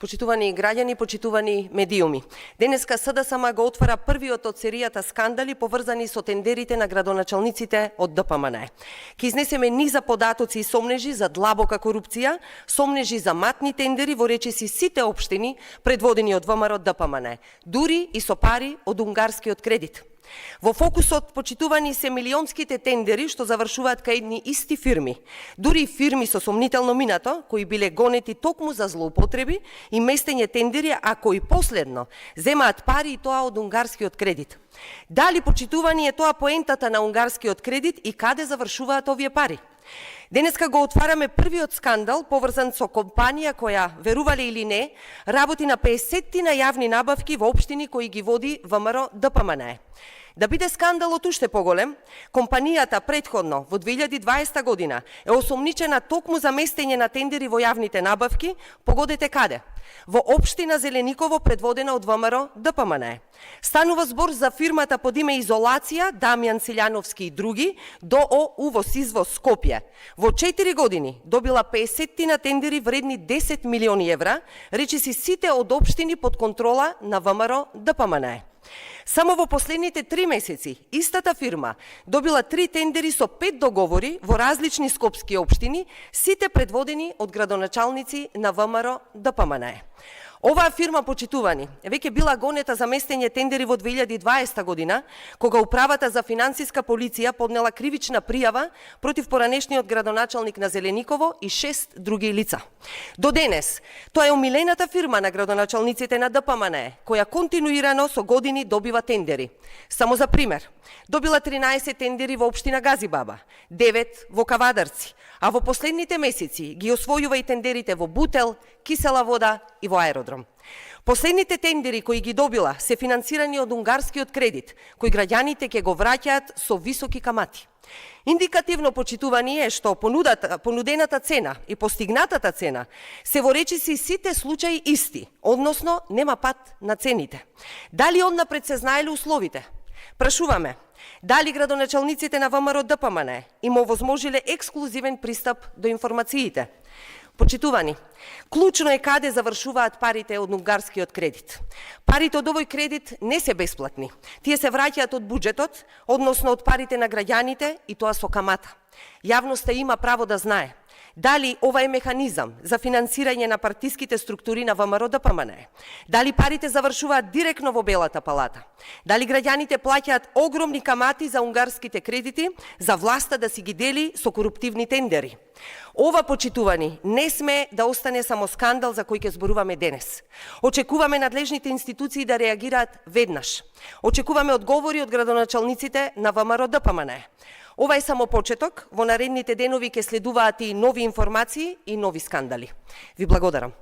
Почитувани граѓани, почитувани медиуми. Денеска СДСМ го отвара првиот од серијата скандали поврзани со тендерите на градоначалниците од ДПМН. Ке изнесеме низа податоци и сомнежи за длабока корупција, сомнежи за матни тендери во речиси сите општини предводени од ВМРО ДПМН, дури и со пари од унгарскиот кредит. Во фокусот почитувани се милионските тендери што завршуваат кај едни исти фирми, дури и фирми со сомнително минато, кои биле гонети токму за злоупотреби и местење тендери, а кои последно земаат пари и тоа од унгарскиот кредит. Дали почитувани е тоа поентата на унгарскиот кредит и каде завршуваат овие пари? Денеска го отвараме првиот скандал поврзан со компанија која, верувале или не, работи на 50 јавни набавки во општини кои ги води ВМРО ДПМН. Да биде скандалот уште поголем, компанијата претходно во 2020 година е осомничена токму за местење на тендери во јавните набавки, погодете каде? Во општина Зелениково предводена од ВМРО ДПМН. Станува збор за фирмата под име Изолација, Дамјан Силјановски и други, ДОО Увоз-Извоз Скопје. Во 4 години добила 50 тендери вредни 10 милиони евра, речиси сите од општини под контрола на ВМРО ДПМН. Само во последните 3 месеци, истата фирма добила 3 тендери со 5 договори во различни скопски општини, сите предводени од градоначалници на ВМРО ДПМН. Оваа фирма, почитувани, веќе била гонета за местење тендери во 2020 година, кога Управата за финансиска полиција поднела кривична пријава против поранешниот градоначалник на Зелениково и 6 други лица. До денес, тоа е омилената фирма на градоначалниците на ДПМН, која континуирано со години добива тендери. Само за пример, добила 13 тендери во општина Газибаба, 9 во Кавадарци, а во последните месеци ги освојува и тендерите во Бутел, Кисела вода и во Аеродром. Последните тендери кои ги добила се финансирани од унгарскиот кредит, кои граѓаните ќе го враќаат со високи камати. Индикативно, почитувани, е што понудената цена и постигнатата цена се во речиси сите случаи исти, односно нема пат на цените. Дали однапред се знаеле условите? Прашуваме, дали градоначалниците на ВМРО ДПМН им овозможиле ексклузивен пристап до информациите? Почитувани, клучно е каде завршуваат парите од унгарскиот кредит. Парите од овој кредит не се бесплатни. Тие се враќаат од буџетот, односно од парите на граѓаните, и тоа со камата. Јавноста има право да знае дали ова е механизам за финансирање на партиските структури на ВМРО ДПМН, дали парите завршуваат директно во Белата палата, дали граѓаните плаќаат огромни камати за унгарските кредити, за власта да си ги дели со коруптивни тендери. Ова, почитувани, не сме да остане само скандал за кој ќе зборуваме денес. Очекуваме надлежните институции да реагираат веднаш. Очекуваме одговори од градоначалниците на ВМРО ДПМН. Ова е само почеток, во наредните денови ќе следуваат и нови информации и нови скандали. Ви благодарам.